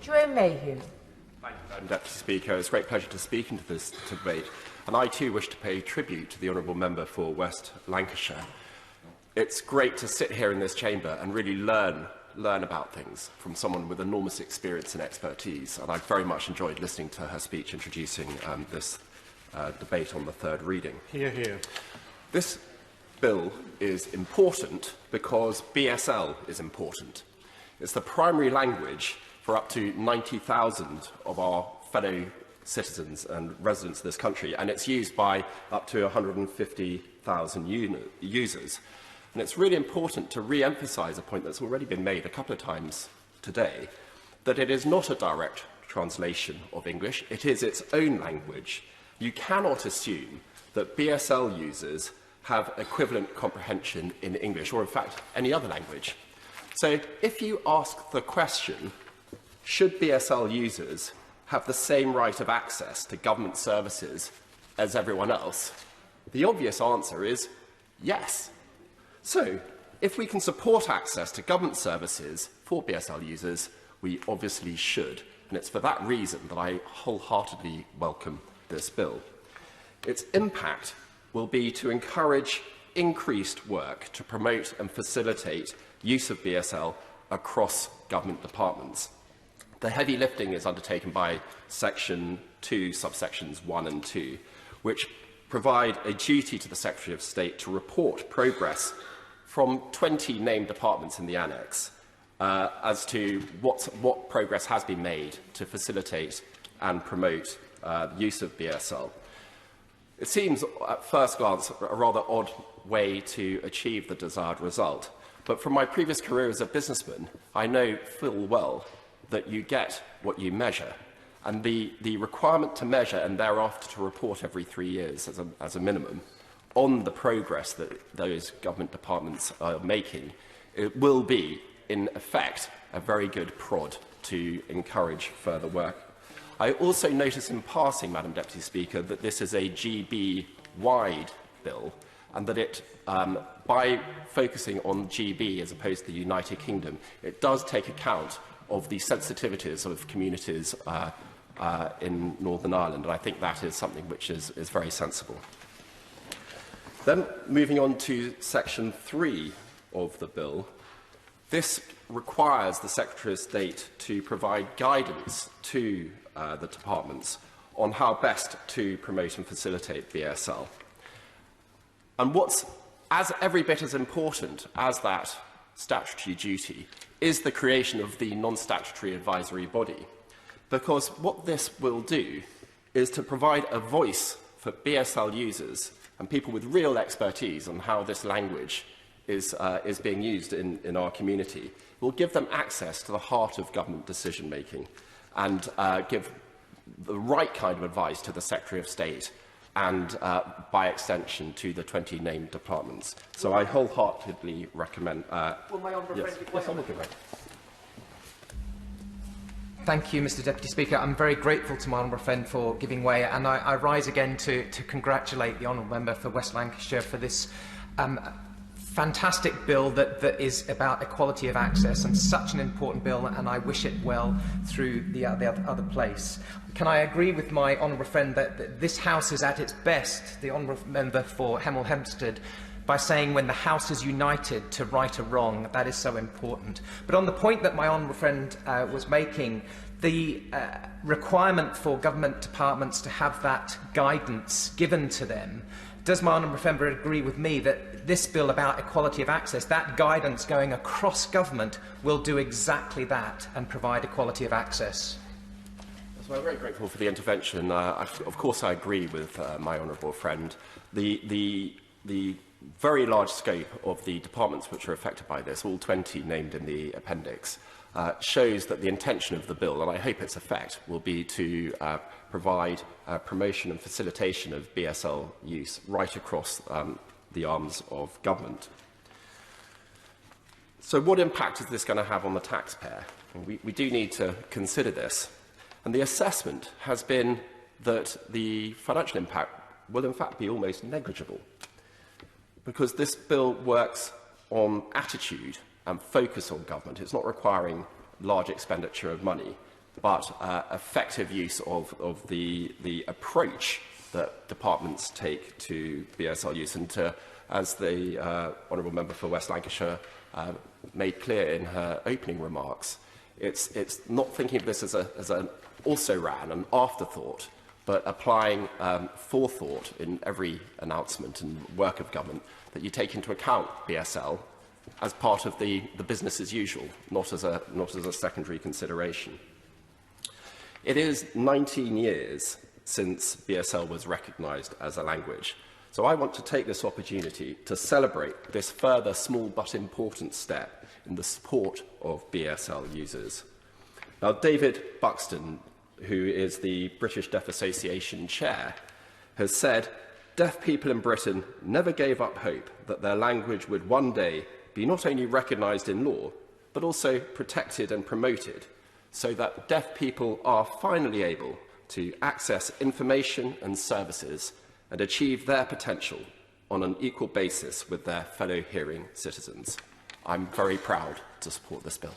Jerome Mayhew. Thank you, Madam Deputy Speaker. It's a great pleasure to speak into this debate, and I too wish to pay tribute to the Honourable Member for West Lancashire. It's great to sit here in this chamber and really learn about things from someone with enormous experience and expertise, and I very much enjoyed listening to her speech introducing this debate on the third reading. Hear, hear. This bill is important because BSL is important. It's the primary language for up to 90,000 of our fellow citizens and residents of this country, and it's used by up to 150,000 users. And it's really important to re-emphasise a point that's already been made a couple of times today, that it is not a direct translation of English, it is its own language. You cannot assume that BSL users have equivalent comprehension in English, or in fact, any other language. So if you ask the question, should BSL users have the same right of access to government services as everyone else, the obvious answer is yes. So, if we can support access to government services for BSL users, we obviously should. And it's for that reason that I wholeheartedly welcome this bill. Its impact will be to encourage increased work to promote and facilitate use of BSL across government departments. The heavy lifting is undertaken by Section 2, subsections 1 and 2, which provide a duty to the Secretary of State to report progress from 20 named departments in the annex as to what progress has been made to facilitate and promote the use of BSL. It seems, at first glance, a rather odd way to achieve the desired result, but from my previous career as a businessman, I know full well that you get what you measure, and the requirement to measure and thereafter to report every 3 years as a minimum on the progress that those government departments are making, it will be, in effect, a very good prod to encourage further work. I also notice in passing, Madam Deputy Speaker, that this is a GB-wide bill, and that it, by focusing on GB as opposed to the United Kingdom, it does take account of the sensitivities of communities in Northern Ireland, and I think that is something which is very sensible. Then, moving on to Section 3 of the bill, this requires the Secretary of State to provide guidance to the departments on how best to promote and facilitate BSL. And what's as every bit as important as that statutory duty is the creation of the non-statutory advisory body, because what this will do is to provide a voice for BSL users and people with real expertise on how this language is being used in our community. It will give them access to the heart of government decision-making and give the right kind of advice to the Secretary of State and, by extension, to the 20 named departments. So I wholeheartedly recommend... Will my honourable friend be quiet? Thank you, Mr Deputy Speaker. I'm very grateful to my honourable friend for giving way, and I rise again to congratulate the honourable member for West Lancashire for this fantastic bill that is about equality of access, and such an important bill, and I wish it well through the other place. Can I agree with my honourable friend that this House is at its best, the honourable member for Hemel Hempstead, by saying when the House is united to right a wrong? That is so important. But on the point that my honourable friend was making, the requirement for government departments to have that guidance given to them, does my honourable friend agree with me that this bill about equality of access, that guidance going across government, will do exactly that and provide equality of access? So I'm very grateful for the intervention. Of course, I agree with my honourable friend. The very large scope of the departments which are affected by this, all 20 named in the appendix, shows that the intention of the bill, and I hope its effect, will be to provide promotion and facilitation of BSL use right across the arms of government. So what impact is this going to have on the taxpayer? We do need to consider this. And the assessment has been that the financial impact will in fact be almost negligible, because this bill works on attitude and focus on government. It's not requiring large expenditure of money. but effective use of the approach that departments take to BSL use. And as the Honourable Member for West Lancashire made clear in her opening remarks, it's not thinking of this as an also-ran, an afterthought, but applying forethought in every announcement and work of government, that you take into account BSL as part of the business as usual, not as a secondary consideration. It is 19 years since BSL was recognised as a language, so I want to take this opportunity to celebrate this further small but important step in the support of BSL users. Now, David Buxton, who is the British Deaf Association chair, has said, "Deaf people in Britain never gave up hope that their language would one day be not only recognised in law, but also protected and promoted, so that deaf people are finally able to access information and services and achieve their potential on an equal basis with their fellow hearing citizens." I'm very proud to support this bill.